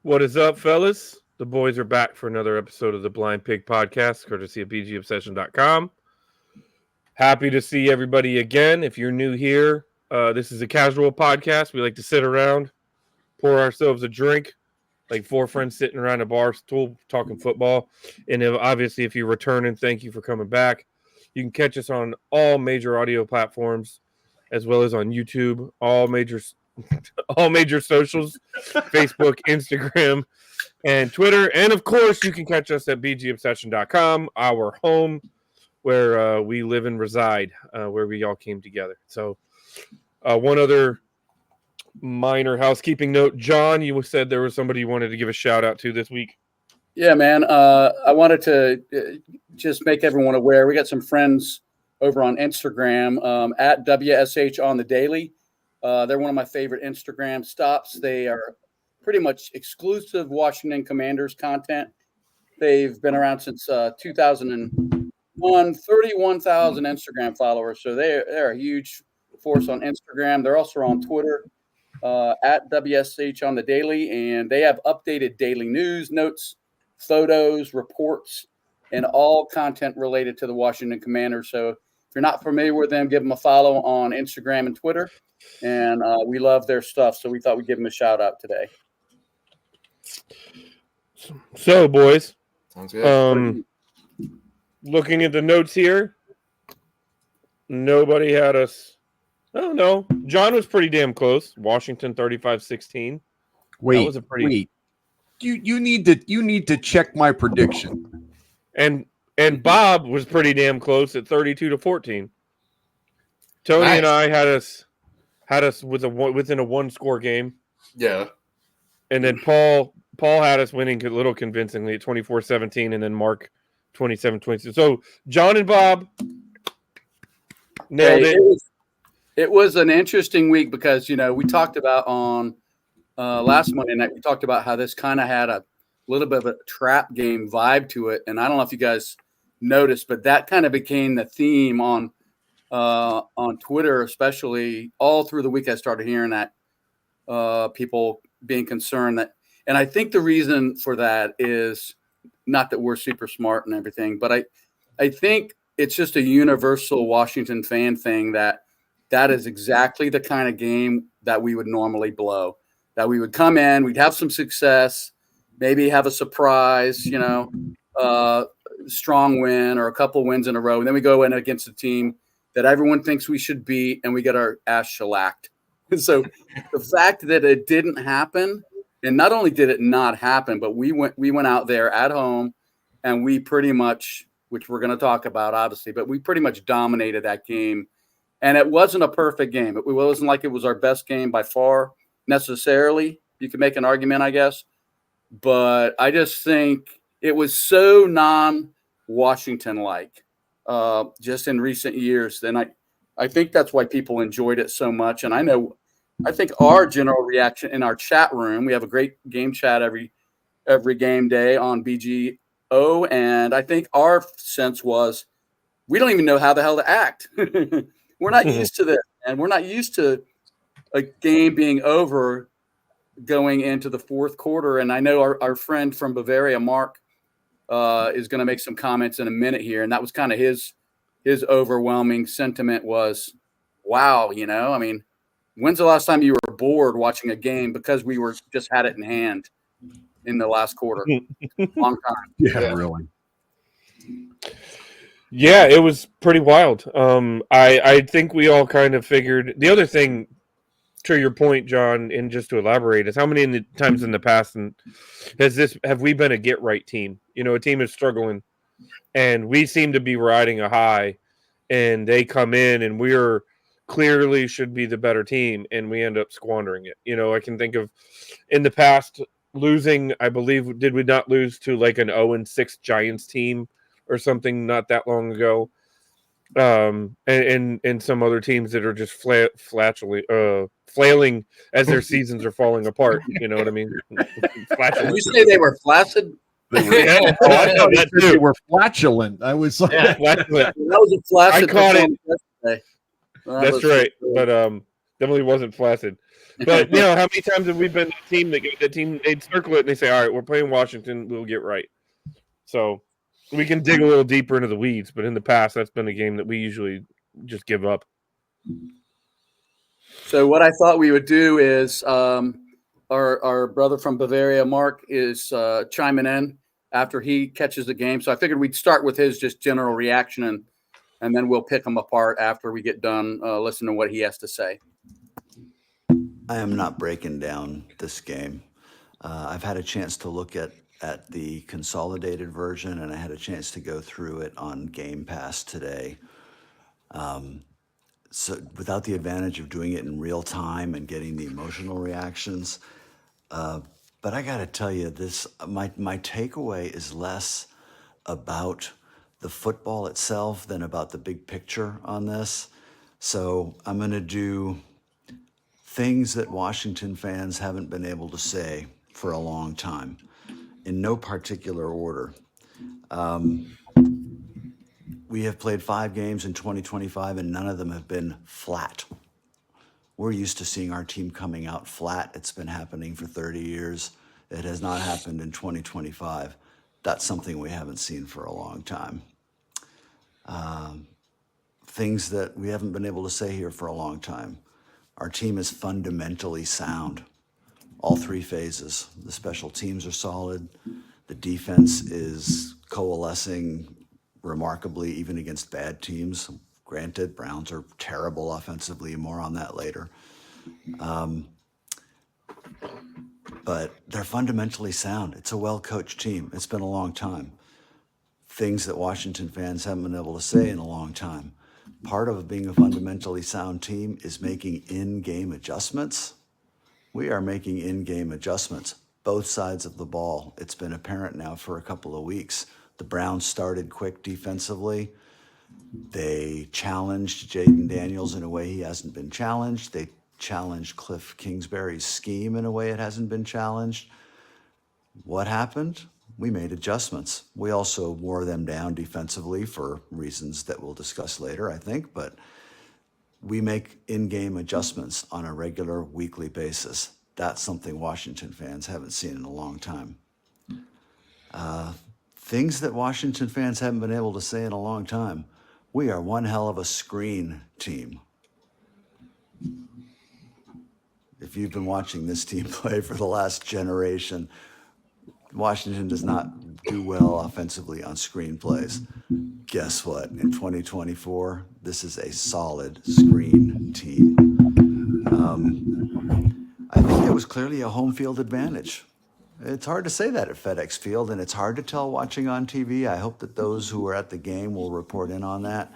What is up, fellas? The boys are back for another episode of the Blind Pig Podcast, courtesy of bgobsession.com. Happy to see everybody again. If you're new here, this is a casual podcast. We like to sit around, pour ourselves a drink, like four friends sitting around a bar stool talking football. And obviously, if you're returning, thank you for coming back. You can catch us on all major audio platforms, as well as on YouTube, all major socials, Facebook, Instagram, and Twitter. And of course, you can catch us at bgobsession.com, our home where we live and reside, where we all came together. So one other minor housekeeping note. John, you said there was somebody you wanted to give a shout out to this week. Yeah, man. I wanted to just make everyone aware. We got some friends over on Instagram at WSH on the Daily. They're one of my favorite Instagram stops. They are pretty much exclusive Washington Commanders content. They've been around since 2001, 31,000 Instagram followers. So they're a huge force on Instagram. They're also on Twitter at WSH on the Daily, and they have updated daily news, notes, photos, reports, and all content related to the Washington Commanders. So if you're not familiar with them, give them a follow on Instagram and Twitter. And we love their stuff, so we thought we'd give them a shout out today. So, boys, sounds good. Looking at the notes here, nobody had us. Oh no, John was pretty damn close. Washington 35-16. Wait. You need to check my prediction. And Bob was pretty damn close at 32-14. Tony Nice. and I had us within a one-score game. Yeah. And then Paul had us winning a little convincingly at 24-17, and then Mark 27-22. So John and Bob nailed it. It was an interesting week because, we talked about on last Monday night, we talked about how this kind of had a little bit of a trap game vibe to it. And I don't know if you guys noticed, but that kind of became the theme on Twitter, especially all through the week. I started hearing that people being concerned that, and I think the reason for that is not that we're super smart and everything, but I think it's just a universal Washington fan thing that is exactly the kind of game that we would normally blow, that we would come in, we'd have some success, maybe have a surprise, strong win or a couple wins in a row. And then we go in against a team that everyone thinks we should beat and we get our ass shellacked. So the fact that it didn't happen, and not only did it not happen, but we went out there at home and we pretty much, which we're going to talk about obviously, but we pretty much dominated that game. And it wasn't a perfect game. It wasn't like it was our best game by far necessarily. You could make an argument, I guess. But I just think it was so non-Washington-like just in recent years. And I think that's why people enjoyed it so much. And I think our general reaction in our chat room, we have a great game chat every game day on BGO. And I think our sense was we don't even know how the hell to act. We're not used to this, and we're not used to a game being over going into the fourth quarter. And I know our friend from Bavaria, Mark, is going to make some comments in a minute here. And that was kind of his overwhelming sentiment was, wow, I mean, when's the last time you were bored watching a game because we were just had it in hand in the last quarter? Long time. Yeah, really. Yeah, it was pretty wild. I think we all kind of figured. The other thing, to your point, John, and just to elaborate, is how many times in the past have we been a get right team? A team is struggling, and we seem to be riding a high, and they come in, and we're clearly should be the better team, and we end up squandering it. I can think of in the past losing. I believe did we not lose to like an 0-6 Giants team or something not that long ago, and some other teams that are just flailing as their seasons are falling apart. You know what I mean? Did you say they were flaccid? I thought they were flatulent. I was like, flatulent. That was a flaccid. I caught it. Yesterday. That's right. But Definitely wasn't flaccid. But how many times have we been a team that the team they'd circle it and they say, "All right, we're playing Washington, we'll get right." So we can dig a little deeper into the weeds, but in the past, that's been a game that we usually just give up. So what I thought we would do is our brother from Bavaria, Mark, is chiming in after he catches the game. So I figured we'd start with his just general reaction, and then we'll pick him apart after we get done listening to what he has to say. I am not breaking down this game. I've had a chance to look at the consolidated version, and I had a chance to go through it on Game Pass today. So without the advantage of doing it in real time and getting the emotional reactions, but I got to tell you, my takeaway is less about the football itself than about the big picture on this. So I'm going to do things that Washington fans haven't been able to say for a long time, in no particular order. We have played 5 games in 2025, and none of them have been flat. We're used to seeing our team coming out flat. It's been happening for 30 years. It has not happened in 2025. That's something we haven't seen for a long time. Things that we haven't been able to say here for a long time. Our team is fundamentally sound. All 3 phases. The special teams are solid. The defense is coalescing remarkably, even against bad teams. Granted, Browns are terrible offensively. More on that later. But they're fundamentally sound. It's a well-coached team. It's been a long time. Things that Washington fans haven't been able to say in a long time. Part of being a fundamentally sound team is making in-game adjustments. We are making in-game adjustments, both sides of the ball. It's been apparent now for a couple of weeks. The Browns started quick defensively. They challenged Jaden Daniels in a way he hasn't been challenged. They challenged Cliff Kingsbury's scheme in a way it hasn't been challenged. What happened? We made adjustments. We also wore them down defensively for reasons that we'll discuss later, I think, but we make in-game adjustments on a regular weekly basis. That's something Washington fans haven't seen in a long time. Things that Washington fans haven't been able to say in a long time. We are one hell of a screen team. If you've been watching this team play for the last generation, Washington does not do well offensively on screen plays. Guess what? In 2024, this is a solid screen team. I think there was clearly a home field advantage. It's hard to say that at FedEx Field, and it's hard to tell watching on TV. I hope that those who were at the game will report in on that.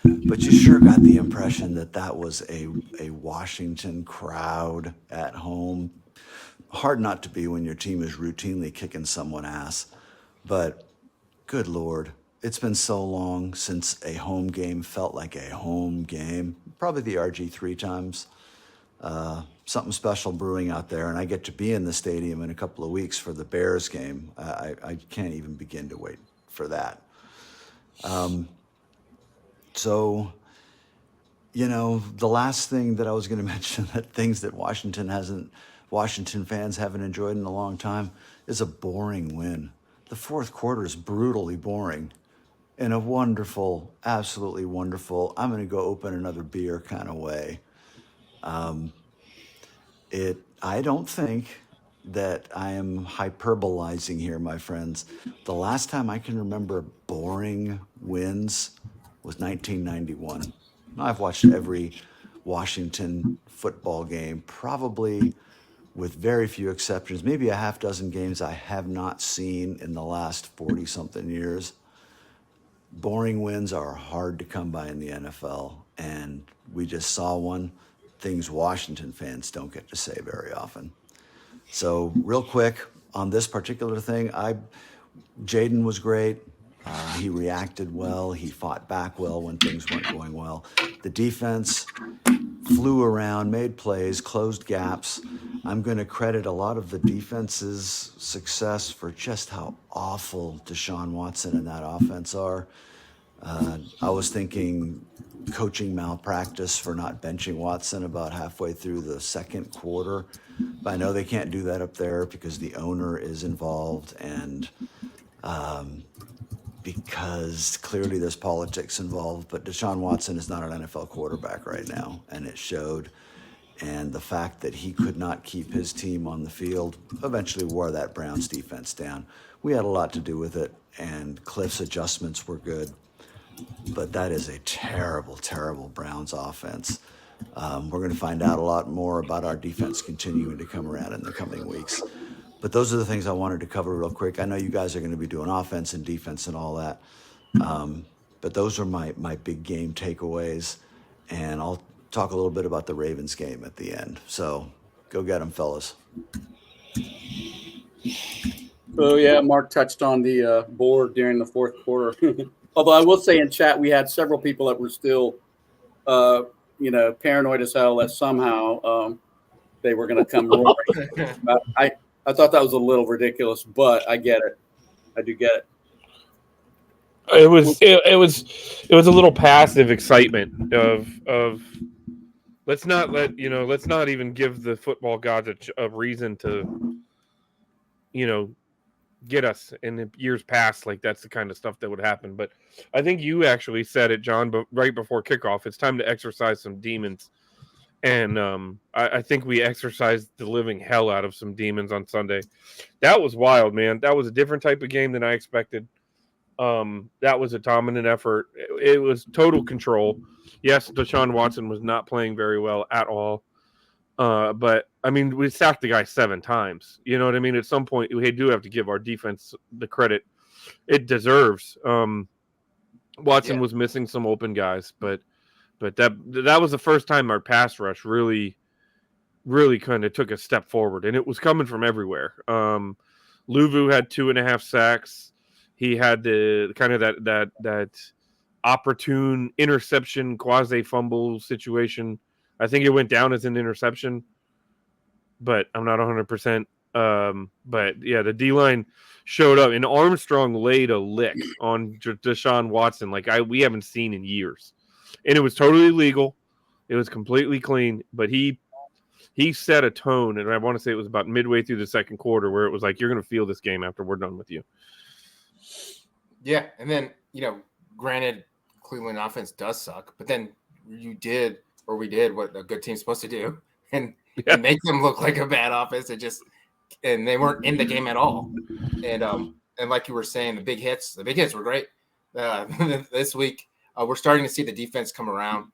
But you sure got the impression that that was a Washington crowd at home. Hard not to be when your team is routinely kicking someone ass. But good Lord, it's been so long since a home game felt like a home game. Probably the RG3 times. Something special brewing out there, and I get to be in the stadium in a couple of weeks for the Bears game. I can't even begin to wait for that. So, the last thing that I was going to mention, that things that Washington fans haven't enjoyed in a long time, is a boring win. The fourth quarter is brutally boring in a wonderful, absolutely wonderful, I'm going to go open another beer kind of way. I don't think that I am hyperbolizing here, my friends. The last time I can remember boring wins was 1991. I've watched every Washington football game, probably with very few exceptions, maybe a half dozen games I have not seen in the last 40-something years. Boring wins are hard to come by in the NFL, and we just saw one. Things Washington fans don't get to say very often. So real quick on this particular thing, Jaden was great. He reacted well. He fought back well when things weren't going well. The defense flew around, made plays, closed gaps. I'm going to credit a lot of the defense's success for just how awful Desean Watson and that offense are. I was thinking coaching malpractice for not benching Watson about halfway through the second quarter. But I know they can't do that up there because the owner is involved and because clearly there's politics involved. But Desean Watson is not an NFL quarterback right now, and it showed. And the fact that he could not keep his team on the field eventually wore that Browns defense down. We had a lot to do with it, and Cliff's adjustments were good. But that is a terrible, terrible Browns offense. We're going to find out a lot more about our defense continuing to come around in the coming weeks. But those are the things I wanted to cover real quick. I know you guys are going to be doing offense and defense and all that. But those are my big game takeaways. And I'll talk a little bit about the Ravens game at the end. So go get them, fellas. So, yeah, Mark touched on the board during the fourth quarter. Although I will say in chat, we had several people that were still, paranoid as hell that somehow they were going to come roaring. I thought that was a little ridiculous, but I get it. I do get it. It was a little passive excitement of let's not even give the football gods a reason to, get us in the years past. Like that's the kind of stuff that would happen. But I think you actually said it, John, but right before kickoff, it's time to exorcise some demons. And I think we exorcised the living hell out of some demons on Sunday. That was wild, man. That was a different type of game than I expected. That was a dominant effort. It was total control. Yes, Desean Watson was not playing very well at all. But I mean, we sacked the guy 7 times. You know what I mean? At some point, we do have to give our defense the credit it deserves. Watson was missing some open guys, but that was the first time our pass rush really kind of took a step forward, and it was coming from everywhere. Luvu had 2.5 sacks. He had the kind of that opportune interception, quasi fumble situation. I think it went down as an interception, but I'm not 100%. But yeah, the D-line showed up, and Armstrong laid a lick on Desean Watson like we haven't seen in years. And it was totally legal. It was completely clean, but he set a tone, and I want to say it was about midway through the second quarter where it was like, you're going to feel this game after we're done with you. Yeah, and then, granted, Cleveland offense does suck, but then we did what a good team's supposed to do, and make them look like a bad offense. And they weren't in the game at all. And like you were saying, the big hits were great. This week, we're starting to see the defense come around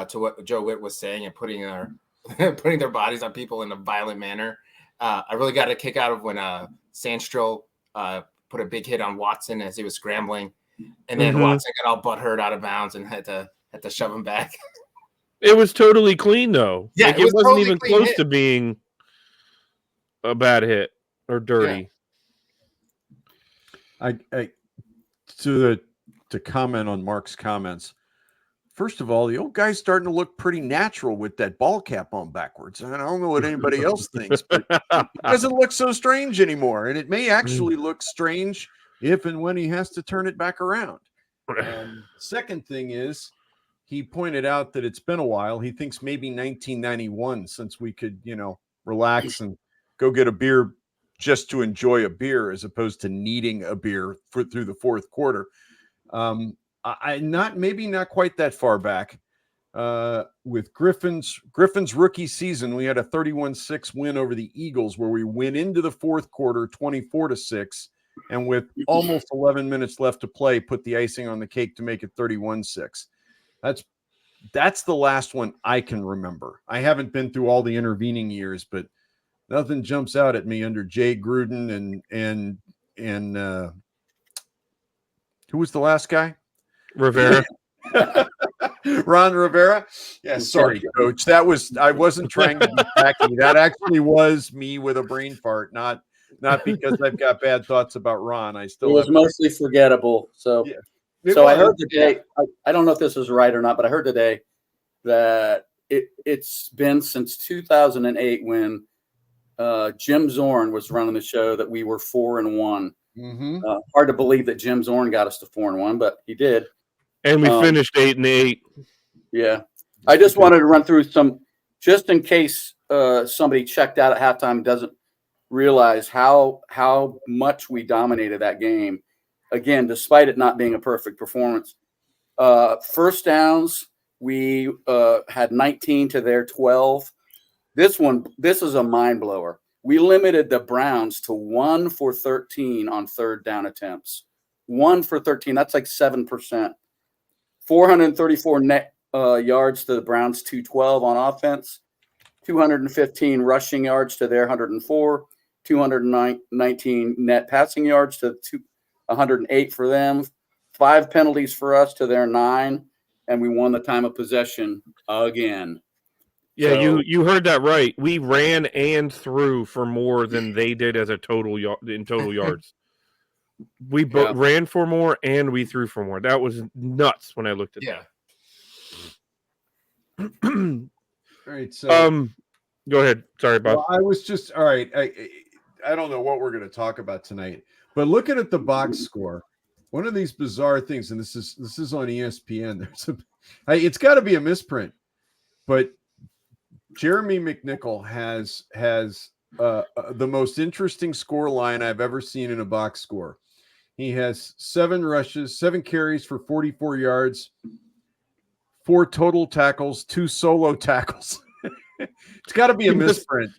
to what Joe Witt was saying and putting their bodies on people in a violent manner. I really got a kick out of when Sandstro put a big hit on Watson as he was scrambling, and then Watson got all butthurt out of bounds and had to shove him back. It was totally clean, though. Yeah, it wasn't totally even close to being a bad hit or dirty. Yeah. To comment on Mark's comments. First of all, the old guy's starting to look pretty natural with that ball cap on backwards. I don't know what anybody else thinks, but it doesn't look so strange anymore. And it may actually look strange if and when he has to turn it back around. Second thing is, he pointed out that it's been a while. He thinks maybe 1991 since we could, relax and go get a beer just to enjoy a beer as opposed to needing a beer through the fourth quarter. Not quite that far back. With Griffin's rookie season, we had a 31-6 win over the Eagles where we went into the fourth quarter 24-6, and with almost 11 minutes left to play, put the icing on the cake to make it 31-6. That's the last one I can remember. I haven't been through all the intervening years, but nothing jumps out at me under Jay Gruden and who was the last guy? Rivera. Ron Rivera. Yeah, sorry, Coach. I wasn't trying to be tacky. That actually was me with a brain fart, not because I've got bad thoughts about Ron. It was mostly forgettable. So, I heard today. I don't know if this is right or not, but I heard today that it's been since 2008 when Jim Zorn was running the show that we were 4-1. Hard to believe that Jim Zorn got us to 4-1, but he did. And we finished 8-8. Yeah. I just wanted to run through some, just in case somebody checked out at halftime and doesn't realize how much we dominated that game. Again, despite it not being a perfect performance. First downs, we had 19 to their 12. This is a mind blower. We limited the Browns to 1 for 13 on third down attempts. 1 for 13. That's like 7%. 434 net yards to the Browns, 212 on offense. 215 rushing yards to their 104. 219 net passing yards to 108 for them. 5 penalties for us to their 9, and we won the time of possession again. Yeah, so, you heard that right. We ran and threw for more than they did as a total yards. We ran for more and we threw for more. That was nuts when I looked at that. All right, so go ahead. Sorry, Bob. Well, I was just all right. I don't know what we're going to talk about tonight, but looking at the box score, one of these bizarre things, and this is on ESPN. It's got to be a misprint, but Jeremy McNichol has the most interesting score line I've ever seen in a box score. He has 7 rushes, 7 carries for 44 yards, 4 total tackles, 2 solo tackles. It's got to be a misprint,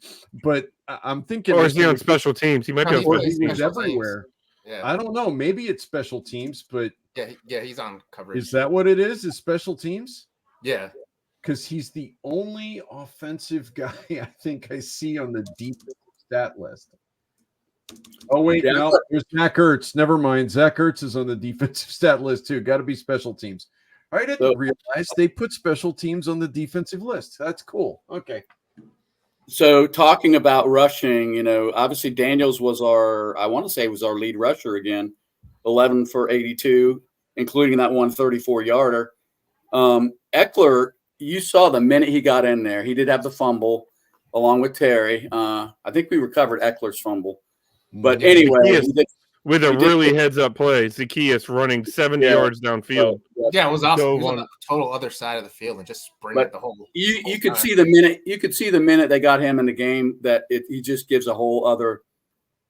but I'm thinking. Or is he on special teams? He might be on special teams. He's everywhere. Yeah. I don't know. Maybe it's special teams, but yeah, he's on coverage. Is that what it is? Is special teams? Yeah, because he's the only offensive guy I think I see on the deep stat list. Oh wait, no, there's Zach Ertz. Never mind. Zach Ertz is on the defensive stat list too. Got to be special teams. I didn't realize they put special teams on the defensive list. That's cool. Okay. So talking about rushing, obviously Daniels was our lead rusher again, 11 for 82, including that 134-yarder. Eckler, you saw the minute he got in there, he did have the fumble along with Terry. I think we recovered Eckler's fumble. But anyway, with a really heads-up play, Zacchaeus running 70 yards downfield. Yeah, it was awesome. He was on the total other side of the field and just sprinted the whole. You could see the minute. You could see the minute they got him in the game that he just gives a whole other.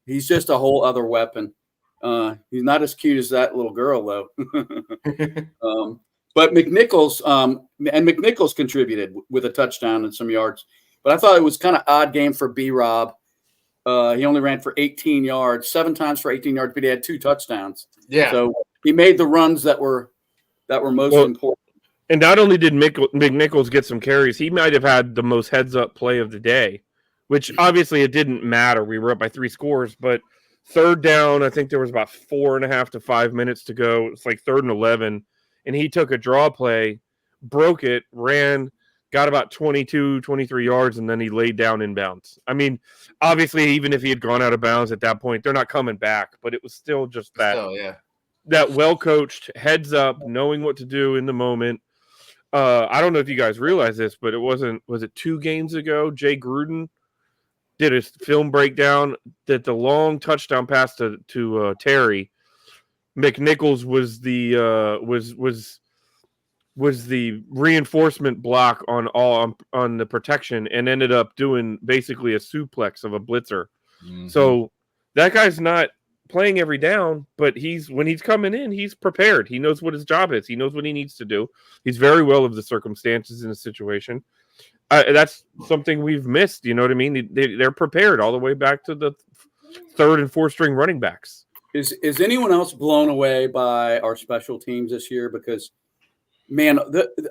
He's just a whole other weapon. He's not as cute as that little girl though. But McNichols contributed with a touchdown and some yards. But I thought it was kind of odd game for B-Rob. He only ran for 18 yards, 7 times for 18 yards, but he had 2 touchdowns. Yeah. So he made the runs that were most important. And not only did McNichols get some carries, he might have had the most heads-up play of the day, which obviously it didn't matter. We were up by 3 scores, but third down, I think there was about 4.5 to 5 minutes to go. It's like 3rd and 11, and he took a draw play, broke it, ran, got about 22, 23 yards, and then he laid down inbounds. I mean, obviously, even if he had gone out of bounds at that point, they're not coming back, but it was still just that well-coached, heads up, knowing what to do in the moment. I don't know if you guys realize this, but was it 2 games ago, Jay Gruden did a film breakdown that the long touchdown pass to Terry, McNichols was the reinforcement block on the protection and ended up doing basically a suplex of a blitzer. Mm-hmm. So that guy's not playing every down, but when he's coming in, he's prepared. He knows what his job is. He knows what he needs to do. He's very well of the circumstances in the situation. That's something we've missed. You know what I mean? They're prepared all the way back to the 3rd and 4th string running backs. Is anyone else blown away by our special teams this year? Because man,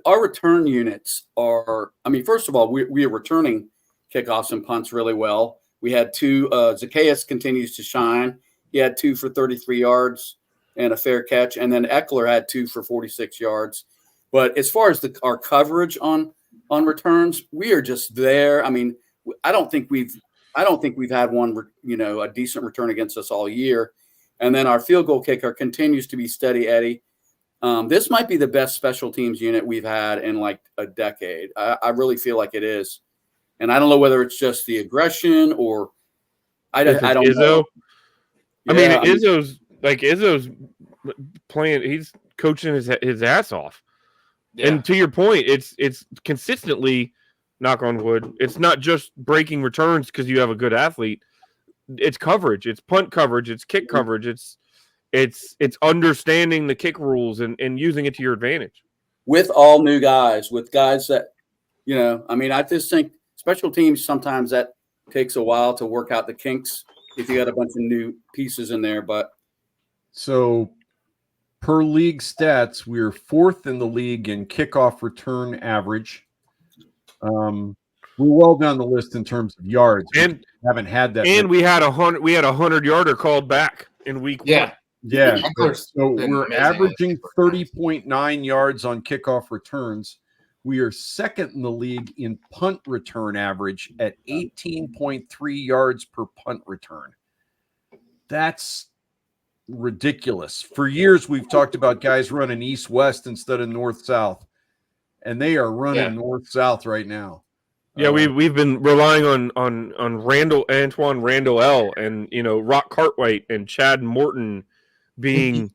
our return units are, first of all, we are returning kickoffs and punts really well. We had 2, Zacchaeus continues to shine. He had 2 for 33 yards and a fair catch. And then Eckler had 2 for 46 yards. But as far as our coverage on returns, we are just there. I don't think we've had one, a decent return against us all year. And then our field goal kicker continues to be steady Eddie. This might be the best special teams unit we've had in like a decade. I really feel like it is. And I don't know whether it's just the aggression or I don't know. Izzo's playing. He's coaching his ass off. Yeah. And to your point, it's consistently, knock on wood, it's not just breaking returns because you have a good athlete. It's coverage, it's punt coverage, it's kick coverage, it's understanding the kick rules and using it to your advantage. With all new guys, with guys that, I mean, I just think special teams, sometimes that takes a while to work out the kinks if you got a bunch of new pieces in there. But so per league stats, we're 4th in the league in kickoff return average. We're well down the list in terms of yards. And we haven't had that. And we had a 100-yarder called back in week 1. Yeah. So we're amazing. averaging 30.9 yards on kickoff returns. We are 2nd in the league in punt return average at 18.3 yards per punt return. That's ridiculous. For years, we've talked about guys running east-west instead of north-south, and they are running north-south right now. Yeah, we've been relying on Antoine Randall L. and Rock Cartwright and Chad Morton being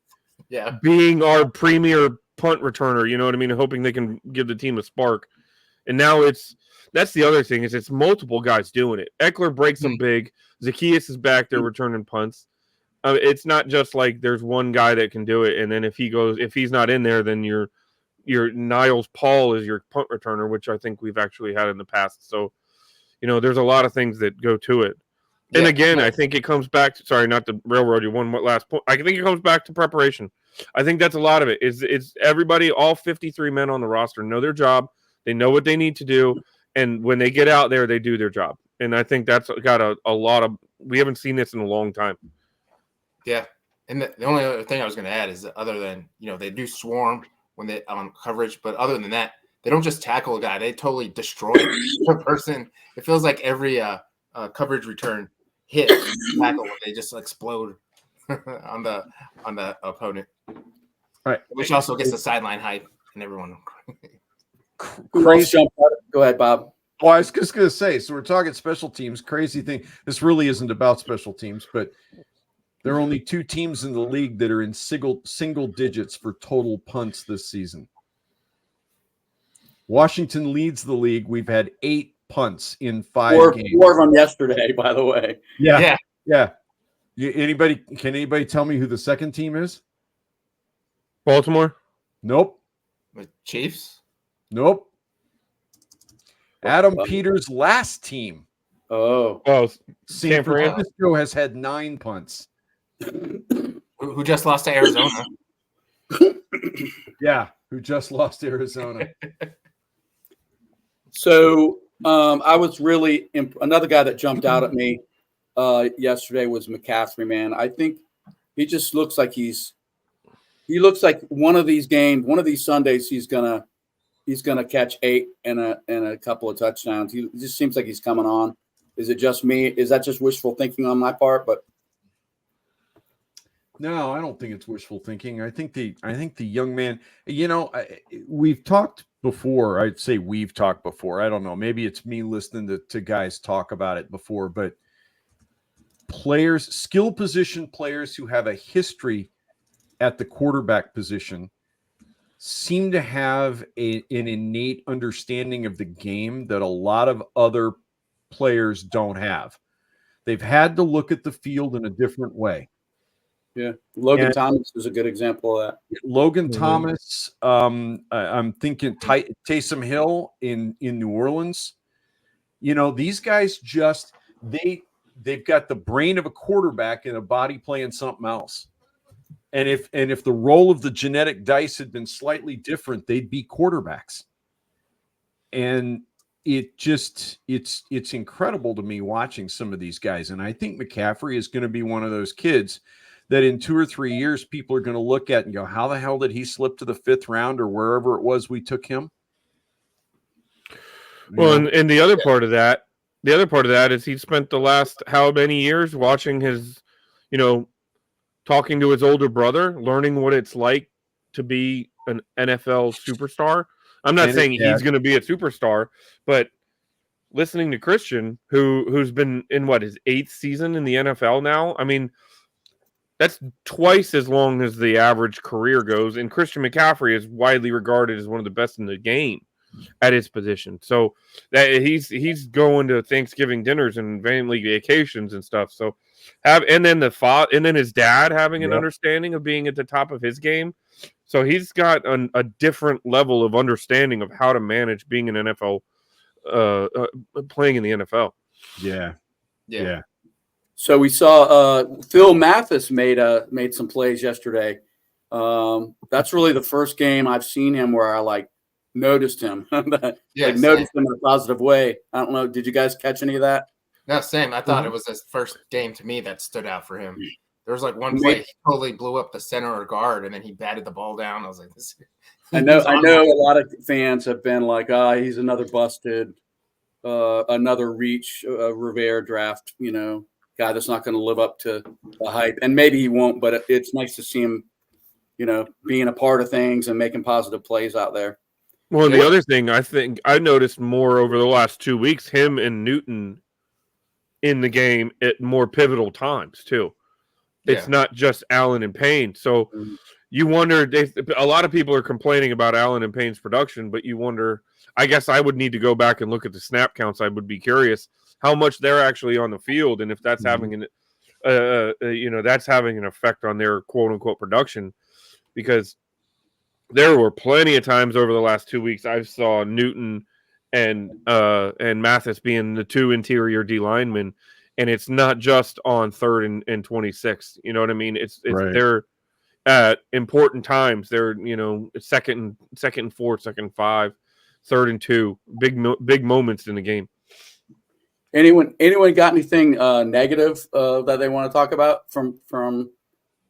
our premier punt returner. You know what I mean? Hoping they can give the team a spark. And now that's the other thing is it's multiple guys doing it. Eckler breaks them big. Zacchaeus is back there returning punts. It's not just like there's one guy that can do it, and then if he's not in there, then your Niles Paul is your punt returner, which I think we've actually had in the past. So, there's a lot of things that go to it. And again, I think it comes back to, sorry, not to railroad you, one last point. I think it comes back to preparation. I think that's a lot of it. It's everybody, all 53 men on the roster know their job. They know what they need to do. And when they get out there, they do their job. And I think that's got a lot of, we haven't seen this in a long time. Yeah. And the only other thing I was going to add is that other than, they do swarm when they on coverage, but other than that, they don't just tackle a guy. They totally destroy the person. It feels like every coverage return hit tackle when they just explode on the opponent. All right. Which also gets the sideline hype and everyone. Crazy. Go ahead, Bob. Well, I was just going to say, so we're talking special teams. Crazy thing. This really isn't about special teams, but there are only 2 teams in the league that are in single digits for total punts this season. Washington leads the league. We've had 8 punts in 5 games. 4 of them yesterday, by the way. Yeah. Can anybody tell me who the second team is? Baltimore? Nope. With Chiefs? Nope. Adam Peters' last team. Oh, San Francisco has had 9 punts. Who just lost to Arizona? Yeah, who just lost to Arizona. So I was really another guy that jumped out at me yesterday was McCaffrey. Man, I think he just looks like he looks like one of these Sundays he's gonna catch 8 and a couple of touchdowns. He just seems like he's coming on. Is it just me? Is that just wishful thinking on my part? But no, I don't think it's wishful thinking. I think the young man, we've talked before. I'd say we've talked before. I don't know. Maybe it's me listening to guys talk about it before, but skill position players who have a history at the quarterback position seem to have an innate understanding of the game that a lot of other players don't have. They've had to look at the field in a different way. Yeah, Logan Thomas is a good example of that. Logan Thomas, I'm thinking Taysom Hill in New Orleans. These guys they've got the brain of a quarterback and a body playing something else. And if the roll of the genetic dice had been slightly different, they'd be quarterbacks. And it's incredible to me watching some of these guys. And I think McCaffrey is going to be one of those kids that in 2 or 3 years, people are going to look at and go, how the hell did he slip to the 5th round or wherever it was we took him? Well, and the other part of that is he spent the last how many years watching his, talking to his older brother, learning what it's like to be an NFL superstar. I'm not saying he's going to be a superstar, but listening to Christian, who's been in his 8th season in the NFL now. I mean, That's twice as long as the average career goes. And Christian McCaffrey is widely regarded as one of the best in the game at his position. So that he's going to Thanksgiving dinners and family vacations and stuff. So and then his dad having an understanding of being at the top of his game. So he's got a different level of understanding of how to manage being an NFL, playing in the NFL. Yeah. So we saw Phil Mathis made some plays yesterday. That's really the first game I've seen him where I noticed him, noticed him in a positive way. I don't know. Did you guys catch any of that? No, same. I thought it was his first game to me that stood out for him. There was one play he totally blew up the center or guard, and then he batted the ball down. I was like, "This." I know a lot of fans have been like, he's another busted, another reach, Rivera draft, guy that's not going to live up to the hype, and maybe he won't. But it's nice to see him, being a part of things and making positive plays out there. Well, the other thing I think I noticed more over the last 2 weeks, him and Newton in the game at more pivotal times too. It's not just Allen and Payne. So you wonder, a lot of people are complaining about Allen and Payne's production, but you wonder, I guess I would need to go back and look at the snap counts. I would be curious how much they're actually on the field and if that's having that's having an effect on their quote unquote production, because there were plenty of times over the last 2 weeks I saw Newton and Mathis being the two interior D linemen, and it's not just on 3rd and 26. You know what I mean? It's right. They're at important times. They're second and 4, 2nd and 5, 3rd and 2, big moments in the game. Anyone got anything negative that they want to talk about from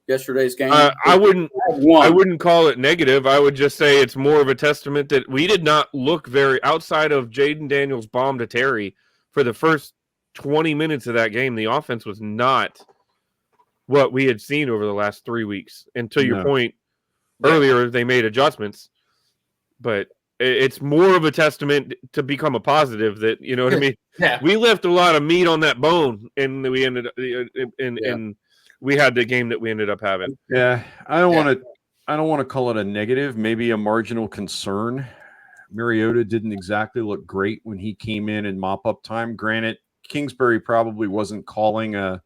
yesterday's game? I wouldn't call it negative. I would just say it's more of a testament that we did not look outside of Jaden Daniels' bomb to Terry for the first 20 minutes of that game. The offense was not what we had seen over the last 3 weeks. And to your point earlier, they made adjustments, but it's more of a testament to become a positive that, you know what I mean? We left a lot of meat on that bone, and we ended up and we had the game that we ended up having. Yeah, I don't want to call it a negative, maybe a marginal concern. Mariota didn't exactly look great when he came in mop up time. Granted, Kingsbury probably wasn't calling a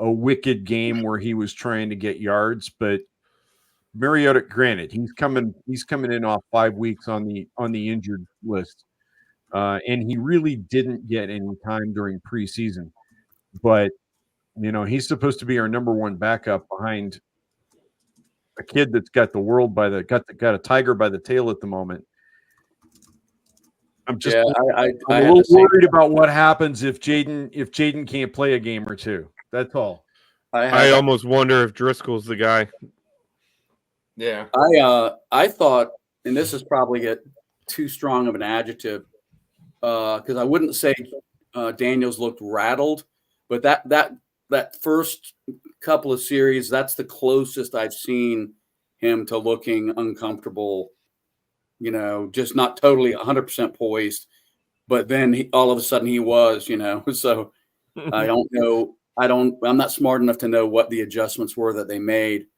wicked game where he was trying to get yards, but Mariota, granted, he's coming in off 5 weeks on the injured list, and he really didn't get any time during preseason. But he's supposed to be our number one backup behind a kid that's got the world got a tiger by the tail at the moment. I'm just I'm a little worried about what happens if Jaden can't play a game or two. That's all. I almost wonder if Driscoll's the guy. Yeah. I thought, and this is probably too strong of an adjective, because I wouldn't say Daniels looked rattled, but that first couple of series, that's the closest I've seen him to looking uncomfortable, just not totally 100% poised. But then all of a sudden he was, so I don't know. I'm not smart enough to know what the adjustments were that they made,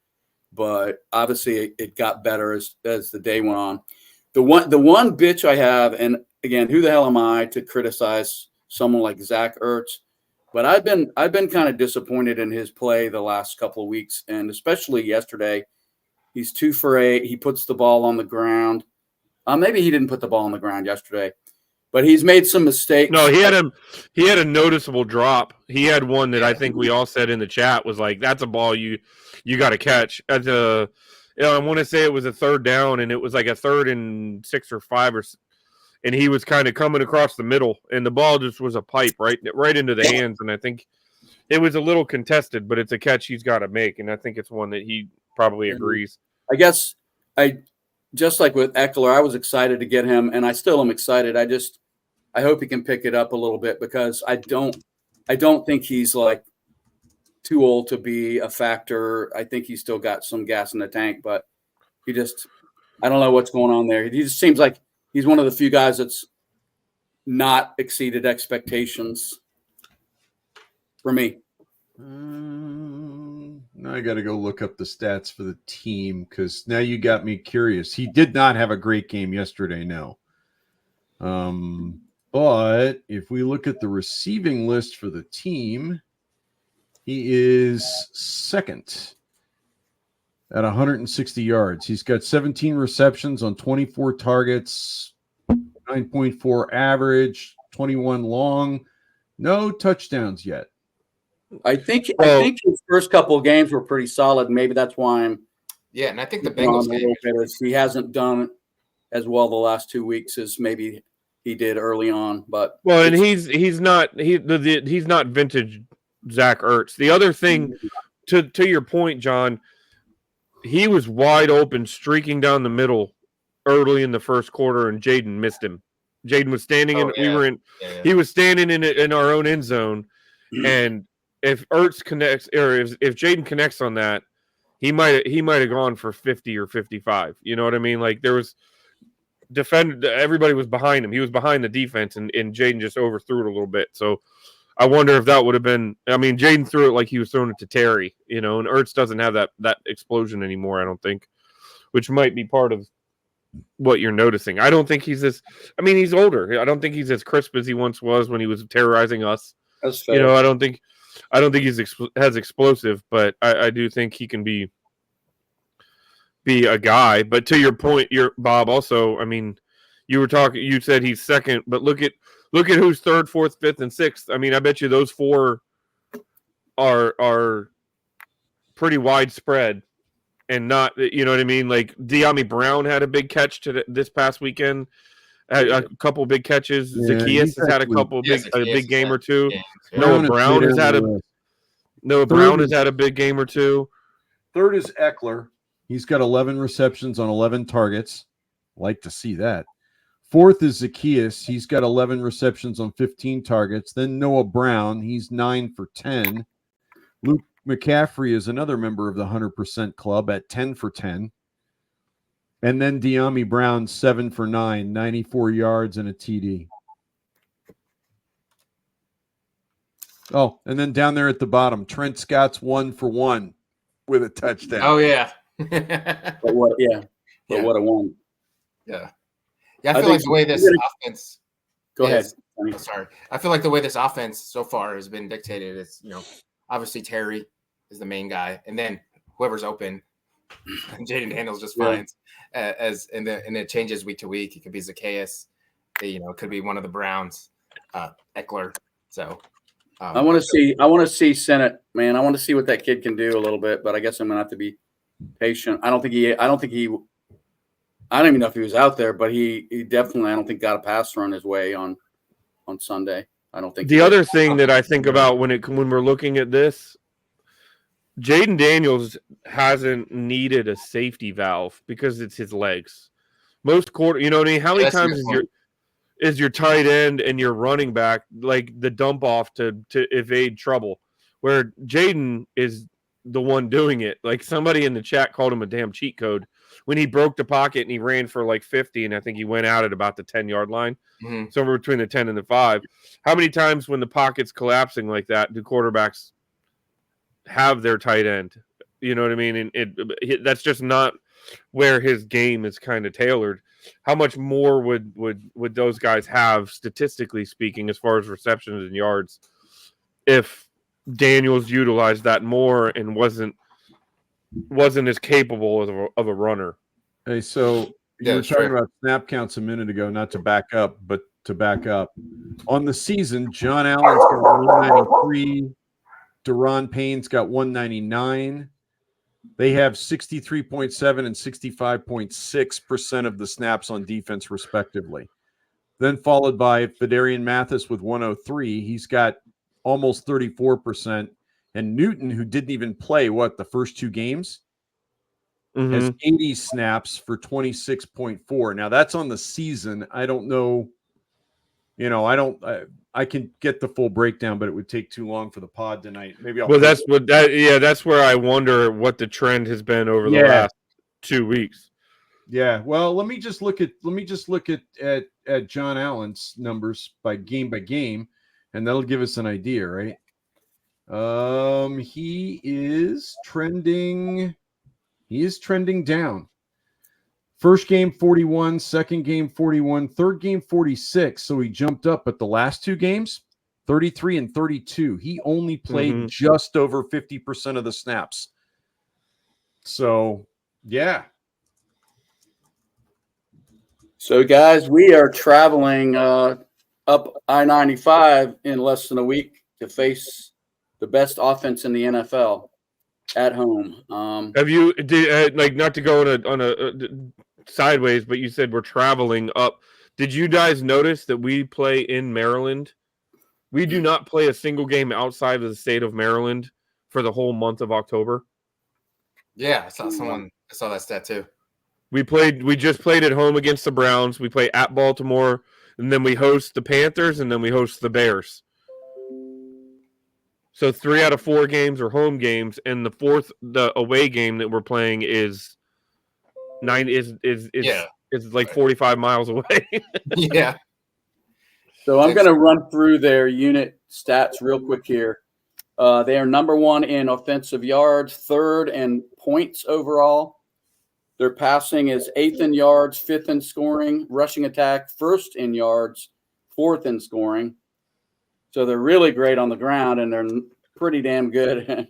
but obviously it got better as the day went on. The one bitch I have, and again, who the hell am I to criticize someone like Zach Ertz? But I've been kind of disappointed in his play the last couple of weeks, and especially yesterday. He's 2 for 8. He puts the ball on the ground. Maybe he didn't put the ball on the ground yesterday, but he's made some mistakes. No, he had a noticeable drop. He had one that I think we all said in the chat was like, that's a ball you got to catch. I want to say it was a 3rd down, and it was like a 3rd and 6 or 5 and he was kind of coming across the middle, and the ball just was a pipe right into the hands. And I think it was a little contested, but it's a catch he's got to make, and I think it's one that he probably agrees. I guess just like with Eckler, I was excited to get him, and I still am excited. I hope he can pick it up a little bit, because I don't think he's like too old to be a factor. I think he's still got some gas in the tank, but I don't know what's going on there. He just seems like he's one of the few guys that's not exceeded expectations for me. Now I got to go look up the stats for the team because now you got me curious. He did not have a great game yesterday, no. But if we look at the receiving list for the team, he is second at 160 yards. He's got 17 receptions on 24 targets, 9.4 average, 21 long, no touchdowns yet. I think his first couple of games were pretty solid. Maybe that's why I'm. Yeah, and I think the Bengals game he hasn't done as well the last 2 weeks as maybe he did early on. But and he's not vintage Zach Ertz. The other thing, to your point, John, he was wide open, streaking down the middle early in the first quarter, and Jaden missed him. Jaden was standing he was standing in our own end zone, and if Ertz connects, or if Jaden connects on that, he might have gone for 50 or 55. You know what I mean? Like there was everybody was behind him. He was behind the defense, and Jaden just overthrew it a little bit. So I wonder if that would have been. I mean, Jaden threw it like he was throwing it to Terry, and Ertz doesn't have that explosion anymore. I don't think, which might be part of what you're noticing. I don't think he's this. I mean, he's older. I don't think he's as crisp as he once was when he was terrorizing us. That's fair. I don't think he's has explosive, but I do think he can be a guy. But to your point, Bob. Also, I mean, you said he's second, but look at who's third, fourth, fifth, and sixth. I mean, I bet you those four are pretty widespread. And not, you know what I mean? Like Deami Brown had a big catch this past weekend. A couple big catches. Yeah, Zacchaeus has had a couple big game or two. Noah Brown has had a big game or two. Third is Eckler. He's got 11 receptions on 11 targets. Like to see that. Fourth is Zacchaeus. He's got 11 receptions on 15 targets. Then Noah Brown. He's 9 for 10. Luke McCaffrey is another member of the 100% club at 10 for 10. And then Deami Brown, 7 for 9, 94 yards and a TD. Oh, and then down there at the bottom, Trent Scott's 1 for 1 with a touchdown. Oh, yeah. But what a one. Yeah. Yeah, I feel like the way this offense. Go ahead. Sorry. I feel like the way this offense so far has been dictated is, obviously Terry is the main guy, and then whoever's open, Jaden Daniels just finds and it changes week to week. It could be Zacchaeus, it could be one of the Browns, Eckler. So I want to see Senate, man. I want to see what that kid can do a little bit, but I guess I'm gonna have to be patient. I don't even know if he was out there, but he definitely, I don't think, got a pass run his way on Sunday. I don't think. The other thing that I think about when we're looking at this, Jaden Daniels hasn't needed a safety valve because it's his legs. Most quarter, you know what I mean? How many times is your tight end and your running back like the dump off to evade trouble, where Jaden is the one doing it? Like somebody in the chat called him a damn cheat code when he broke the pocket and he ran for like 50, and I think he went out at about the 10-yard line, somewhere between the 10 and the 5. How many times when the pocket's collapsing like that do quarterbacks have their tight end? You know what I mean? And that's just not where his game is kind of tailored. How much more would those guys have, statistically speaking, as far as receptions and yards, if Daniels utilized that more and wasn't as capable of a runner? Hey, so you were talking about snap counts a minute ago, not to back up, but to back up. On the season, John Allen's got 193. Deron Payne's got 199. They have 63.7 and 65.6% of the snaps on defense, respectively. Then followed by Fedarian Mathis with 103. He's got almost 34%. And Newton, who didn't even play, the first 2 games, has 80 snaps for 26.4. Now, that's on the season. I don't know. I can get the full breakdown, but it would take too long for the pod tonight. Maybe I'll. Well, that's where I wonder what the trend has been over the last 2 weeks. Yeah. Well, let me just look at John Allen's numbers by game, and that'll give us an idea, right? He is trending. He is trending down. First game 41, second game 41, third game 46. So he jumped up, but the last two games 33 and 32. He only played just over 50% of the snaps. So, yeah. So, guys, we are traveling up I-95 in less than a week to face the best offense in the NFL at home. Have you like, not to go on a sideways, but you said we're traveling up. Did you guys notice that we play in Maryland? We do not play a single game outside of the state of Maryland for the whole month of October. Yeah, I saw that stat too. We just played at home against the Browns. We play at Baltimore, and then we host the Panthers, and then we host the Bears. So 3 out of 4 games are home games, and the away game that we're playing is like 45 miles away. Yeah. So I'm going to run through their unit stats real quick here. They are number 1 in offensive yards, 3rd in points overall. Their passing is 8th in yards, 5th in scoring. Rushing attack, 1st in yards, 4th in scoring. So they're really great on the ground, and they're pretty damn good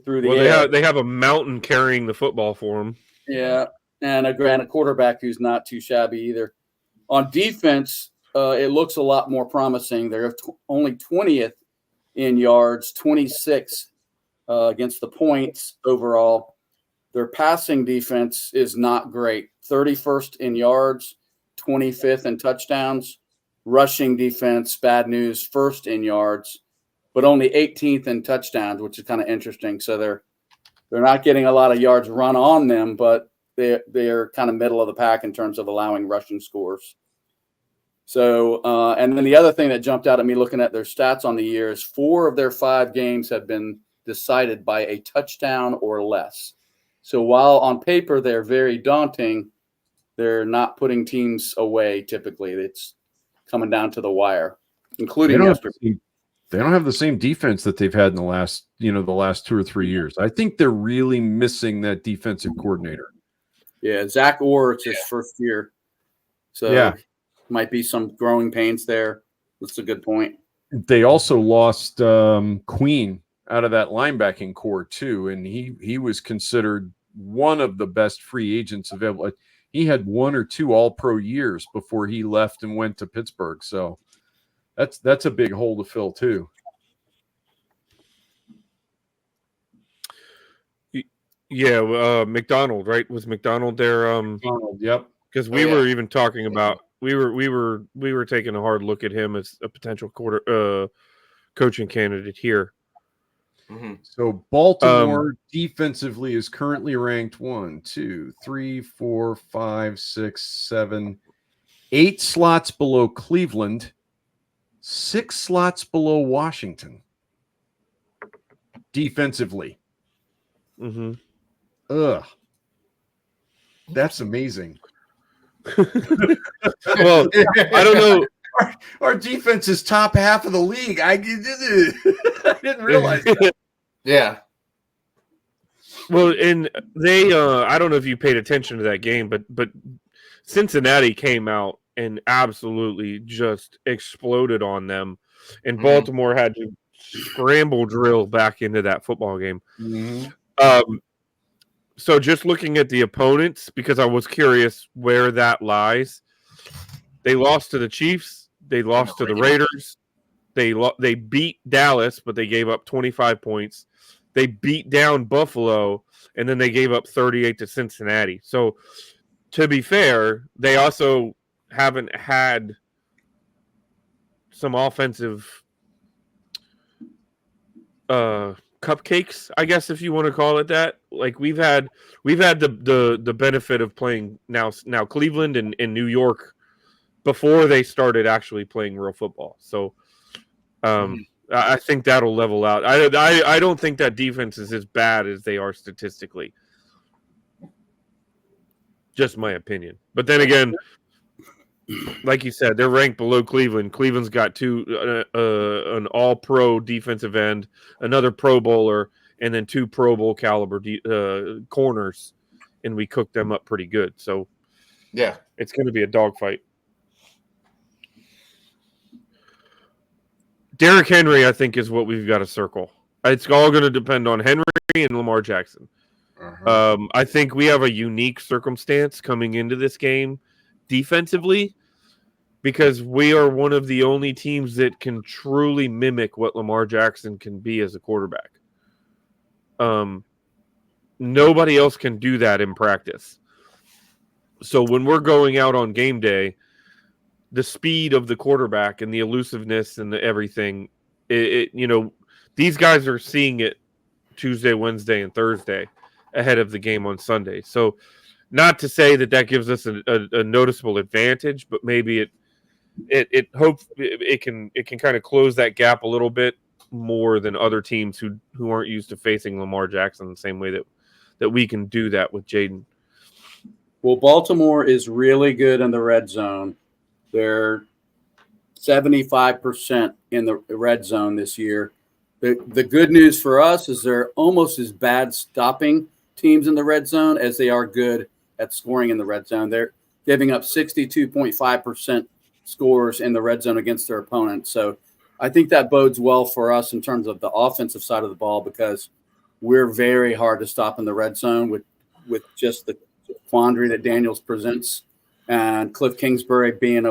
through the air. They have a mountain carrying the football for them. Yeah, and a quarterback who's not too shabby either. On defense, it looks a lot more promising. They're only 20th in yards, 26 against the points overall. Their passing defense is not great. 31st in yards, 25th in touchdowns. Rushing defense, bad news, 1st in yards, but only 18th in touchdowns, which is kind of interesting. So they're not getting a lot of yards run on them, but they're kind of middle of the pack in terms of allowing rushing scores. So, and then the other thing that jumped out at me looking at their stats on the year is 4 of their 5 games have been decided by a touchdown or less. So while on paper they're very daunting, they're not putting teams away typically. It's coming down to the wire, including yesterday. They don't have the same defense that they've had in the last 2 or 3 years. I think they're really missing that defensive coordinator. Yeah, Zach Orr, it's his first year. So might be some growing pains there. That's a good point. They also lost Queen out of that linebacking core too, and he was considered one of the best free agents available. He had 1 or 2 all-pro years before he left and went to Pittsburgh. So that's a big hole to fill too. Yeah, McDonald, right? Was McDonald there? McDonald, yep. Because we were even talking about we were taking a hard look at him as a potential coaching candidate here. Mm-hmm. So Baltimore defensively is currently ranked 1, 2, 3, 4, 5, 6, 7, 8 slots below Cleveland, 6 slots below Washington. Defensively. Mm-hmm. Ugh. That's amazing. Well, I don't know. Our defense is top half of the league. I didn't realize that. Yeah. Well, and they I don't know if you paid attention to that game, but Cincinnati came out and absolutely just exploded on them, and Baltimore had to scramble drill back into that football game. Mm-hmm. So just looking at the opponents, because I was curious where that lies. They lost to the Chiefs. They lost to the Raiders. They beat Dallas, but they gave up 25 points. They beat down Buffalo, and then they gave up 38 to Cincinnati. So, to be fair, they also haven't had some offensive cupcakes, I guess, if you want to call it that. Like we've had the benefit of playing now Cleveland and New York before they started actually playing real football. So I think that'll level out. I don't think that defense is as bad as they are statistically. Just my opinion. But then again, like you said, they're ranked below Cleveland. Cleveland's got an all-pro defensive end, another Pro Bowler, and then 2 Pro Bowl caliber corners, and we cooked them up pretty good. So Yeah, it's going to be a dogfight. Derrick Henry, I think, is what we've got to circle. It's all going to depend on Henry and Lamar Jackson. I think we have a unique circumstance coming into this game defensively because we are one of the only teams that can truly mimic what Lamar Jackson can be as a quarterback. Nobody else can do that in practice. So when we're going out on game day, the speed of the quarterback and the elusiveness and everything, these guys are seeing it Tuesday, Wednesday, and Thursday ahead of the game on Sunday. So not to say that gives us a noticeable advantage, but maybe it can kind of close that gap a little bit more than other teams who aren't used to facing Lamar Jackson the same way that we can do that with Jaden. Well, Baltimore is really good in the red zone. They're 75% in the red zone this year. The good news for us is they're almost as bad stopping teams in the red zone as they are good at scoring in the red zone. They're giving up 62.5% scores in the red zone against their opponent. So I think that bodes well for us in terms of the offensive side of the ball because we're very hard to stop in the red zone with just the quandary that Daniels presents and Cliff Kingsbury being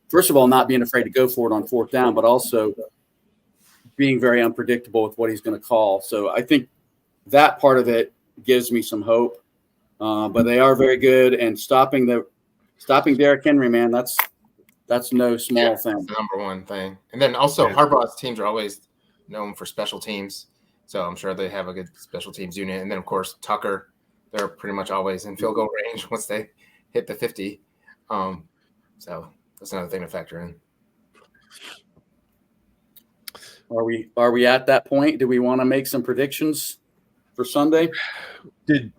first of all not being afraid to go for it on 4th down, but also being very unpredictable with what he's going to call. So I think that part of it gives me some hope. But they are very good, and stopping Derrick Henry, man, that's no small thing. That's the number one thing. And then also Harbaugh's teams are always known for special teams, so I'm sure they have a good special teams unit. And then of course Tucker, they're pretty much always in field goal range once they hit the 50. So that's another thing to factor in. Are we at that point? Do we want to make some predictions for Sunday? Did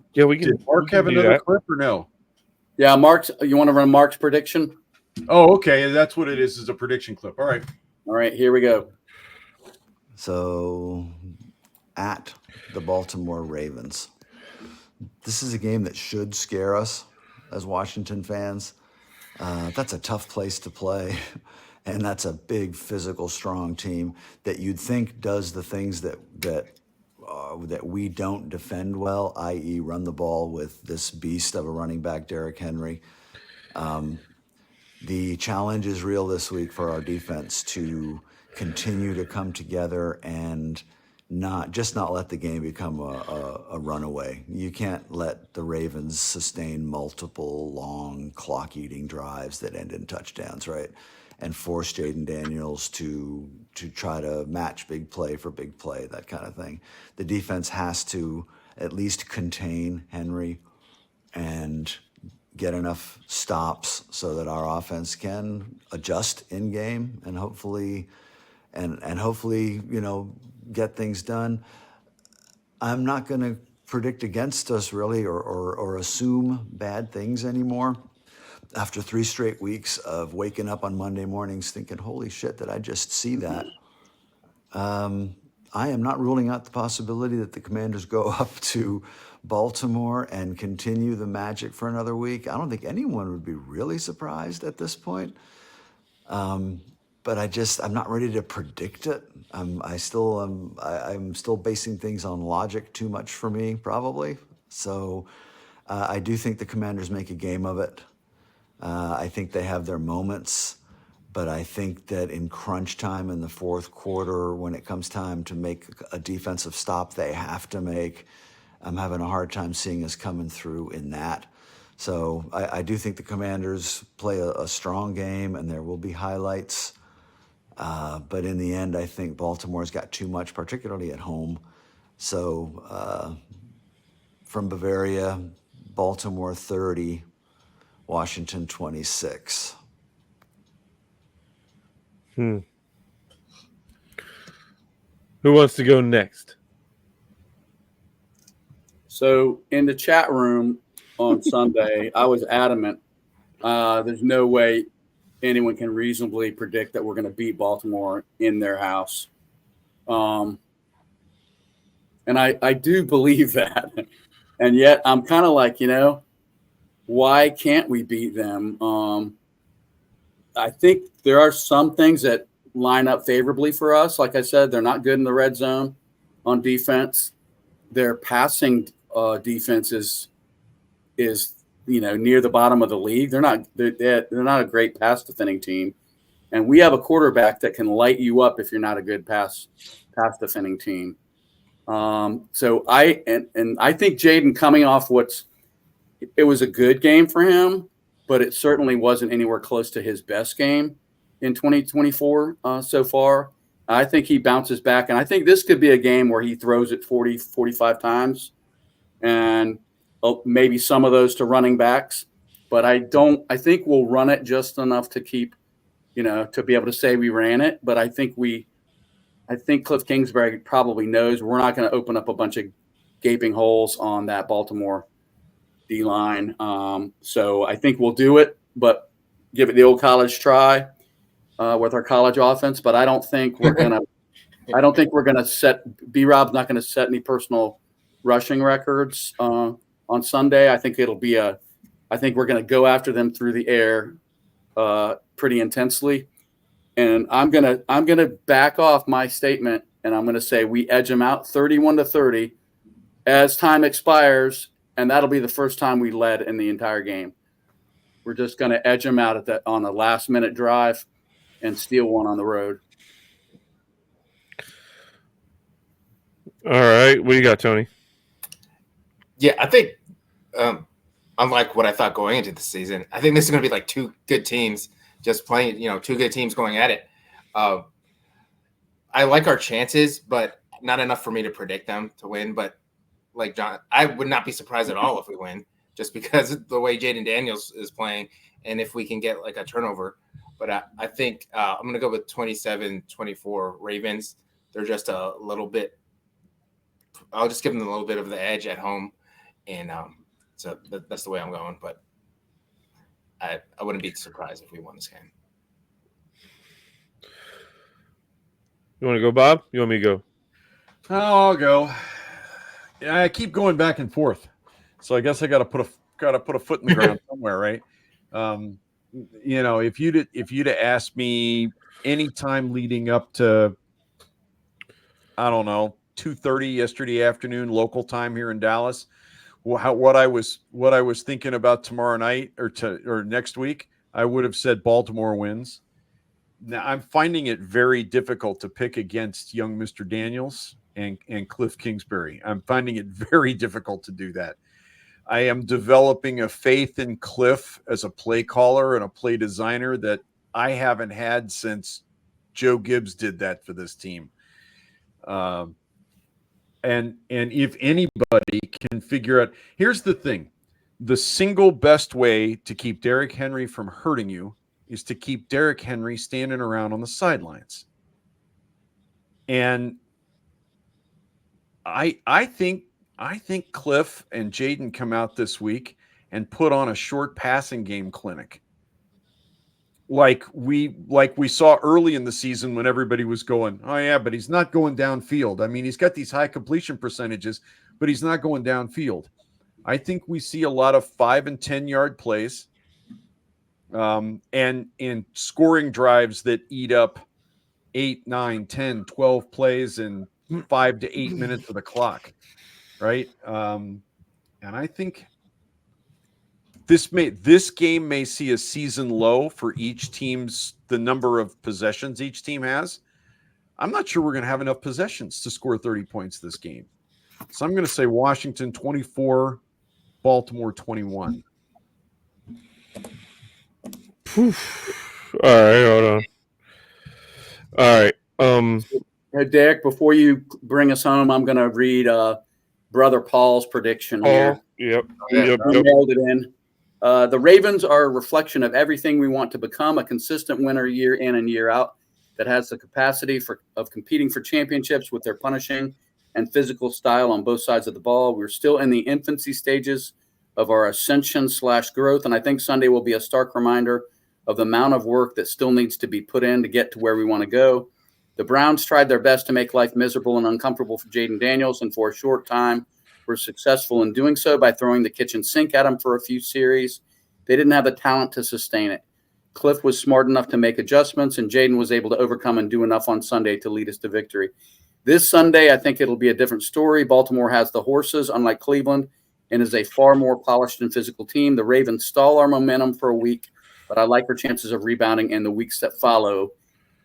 Mark have another clip or no? Yeah, you want to run Mark's prediction? Oh, okay. That's what it is a prediction clip. All right, here we go. So, at the Baltimore Ravens. This is a game that should scare us as Washington fans. That's a tough place to play. And that's a big, physical, strong team that you'd think does the things that we don't defend well, i.e. run the ball with this beast of a running back, Derrick Henry. The challenge is real this week for our defense to continue to come together and not let the game become a runaway. You can't let the Ravens sustain multiple long clock-eating drives that end in touchdowns, right? And force Jaden Daniels to try to match big play for big play, that kind of thing. The defense has to at least contain Henry and get enough stops so that our offense can adjust in game and hopefully get things done. I'm not going to predict against us really or assume bad things anymore. After 3 straight weeks of waking up on Monday mornings thinking, holy shit, did I just see that? I am not ruling out the possibility that the Commanders go up to Baltimore and continue the magic for another week. I don't think anyone would be really surprised at this point. But I'm not ready to predict it. I'm still basing things on logic too much for me, probably. So I do think the Commanders make a game of it. I think they have their moments, but I think that in crunch time in the fourth quarter, when it comes time to make a defensive stop they have to make, I'm having a hard time seeing us coming through in that. So I do think the Commanders play a strong game, and there will be highlights. But in the end, I think Baltimore's got too much, particularly at home. So from Bavaria, Baltimore 30, Washington 26. Who wants to go next? So in the chat room on Sunday, I was adamant There's no way anyone can reasonably predict that we're going to beat Baltimore in their house. And I do believe that. And yet I'm kind of like, why can't we beat them? I think there are some things that line up favorably for us. Like I said, they're not good in the red zone on defense. Their passing defense is near the bottom of the league. They're not a great pass defending team, and we have a quarterback that can light you up if you're not a good pass defending team. So I think Jaden coming off it was a good game for him, but it certainly wasn't anywhere close to his best game in 2024 so far. I think he bounces back, and I think this could be a game where he throws it 40, 45 times, and maybe some of those to running backs. But I think we'll run it just enough to keep, to be able to say we ran it. But I think Cliff Kingsbury probably knows we're not going to open up a bunch of gaping holes on that Baltimore D-line. So I think we'll do it, but give it the old college try with our college offense. But I don't think we're going to set – B-Rob's not going to set any personal rushing records on Sunday. I think I think we're going to go after them through the air pretty intensely. And I'm gonna back off my statement, and I'm gonna say we edge them out 31-30 as time expires, and that'll be the first time we led in the entire game. We're just gonna edge them out on a last-minute drive and steal one on the road. All right, what do you got, Tony? Yeah, I think unlike what I thought going into the season, I think this is going to be like two good teams just playing, two good teams going at it. I like our chances, but not enough for me to predict them to win. But like John, I would not be surprised at all if we win, just because of the way Jaden Daniels is playing, and if we can get like a turnover. But I think I'm going to go with 27-24 Ravens. They're just a little bit – I'll just give them a little bit of the edge at home. And so that's the way I'm going. But I wouldn't be surprised if we won this game. You want to go, Bob? You want me to go? I'll go. Yeah, I keep going back and forth, so I guess I got to put a foot in the ground somewhere, right? If you'd have asked me any time leading up to, I don't know, 2:30 yesterday afternoon local time here in Dallas, what I was thinking about tomorrow night or next week, I would have said Baltimore wins. Now I'm finding it very difficult to pick against young Mr. Daniels and Cliff Kingsbury. I'm finding it very difficult to do that. I am developing a faith in Cliff as a play caller and a play designer that I haven't had since Joe Gibbs did that for this team. And if anybody can figure out, here's the thing: the single best way to keep Derrick Henry from hurting you is to keep Derrick Henry standing around on the sidelines. And I think Cliff and Jaden come out this week and put on a short passing game clinic. Like we saw early in the season when everybody was going, oh yeah, but he's not going downfield. I mean, he's got these high completion percentages, but he's not going downfield. I think we see a lot of 5 and 10 yard plays, and in scoring drives that eat up 8, 9, 10, 12 plays in 5 to 8 minutes of the clock. Right. And I think this game may see a season low for each team's, the number of possessions each team has. I'm not sure we're going to have enough possessions to score 30 points this game. So I'm going to say Washington 24, Baltimore 21. All right, hold on. All right. Hey, Derek, before you bring us home, I'm going to read Brother Paul's prediction here. Yep. We mailed it in. The Ravens are a reflection of everything we want to become, a consistent winner year in and year out that has the capacity of competing for championships with their punishing and physical style on both sides of the ball. We're still in the infancy stages of our ascension/growth. And I think Sunday will be a stark reminder of the amount of work that still needs to be put in to get to where we want to go. The Browns tried their best to make life miserable and uncomfortable for Jaden Daniels, and for a short time were successful in doing so by throwing the kitchen sink at him for a few series. They didn't have the talent to sustain it. Cliff was smart enough to make adjustments, and Jaden was able to overcome and do enough on Sunday to lead us to victory. This Sunday, I think it'll be a different story. Baltimore has the horses, unlike Cleveland, and is a far more polished and physical team. The Ravens stall our momentum for a week, but I like our chances of rebounding in the weeks that follow.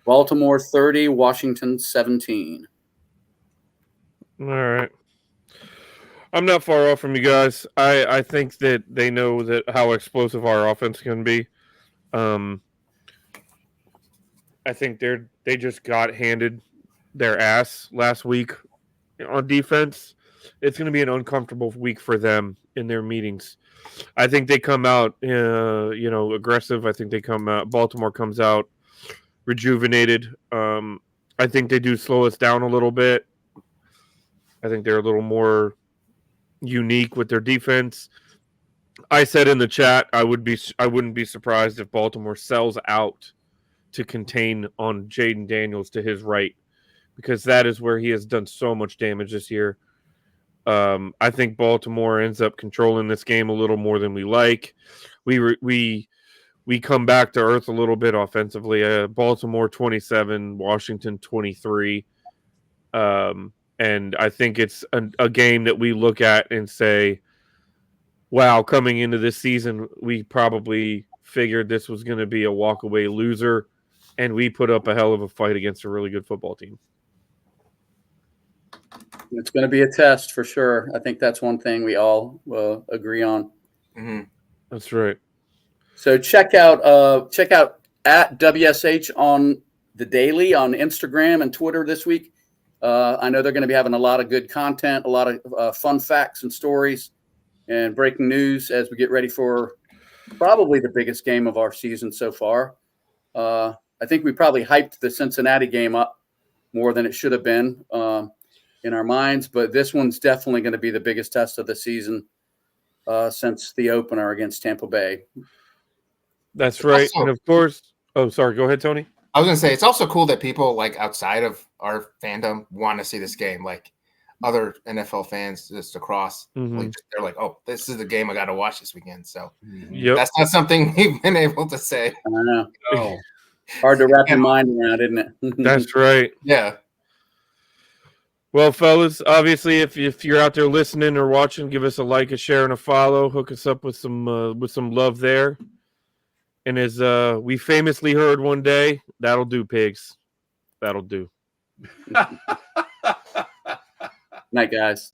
Baltimore 30, Washington 17. All right. I'm not far off from you guys. I think that they know that how explosive our offense can be. I think they just got handed their ass last week on defense. It's going to be an uncomfortable week for them in their meetings. I think they come out, aggressive. I think they come out. Baltimore comes out rejuvenated. I think they do slow us down a little bit. I think they're a little more unique with their defense. I said in the chat I wouldn't be surprised if Baltimore sells out to contain on Jaden Daniels to his right, because that is where he has done so much damage this year. I think Baltimore ends up controlling this game a little more than we like. We come back to earth a little bit offensively. Baltimore 27, Washington 23. And I think it's a game that we look at and say, wow, coming into this season, we probably figured this was going to be a walk-away loser, and we put up a hell of a fight against a really good football team. It's going to be a test for sure. I think that's one thing we all agree on. Mm-hmm. That's right. So check out at WSH on the daily on Instagram and Twitter this week. I know they're going to be having a lot of good content, a lot of fun facts and stories and breaking news as we get ready for probably the biggest game of our season so far. I think we probably hyped the Cincinnati game up more than it should have been in our minds, but this one's definitely going to be the biggest test of the season since the opener against Tampa Bay. That's right. Also, and of course, oh, sorry. Go ahead, Tony. I was going to say, it's also cool that people like outside of our fandom want to see this game. Like other NFL fans just across, they're like, oh, this is the game I got to watch this weekend. So that's not something we've been able to say. I know. Oh. Hard to wrap your mind around, isn't it? That's right. Yeah. Well, fellas, obviously, if you're out there listening or watching, give us a like, a share, and a follow. Hook us up with some love there. And as we famously heard one day, that'll do, pigs. That'll do. Night, guys.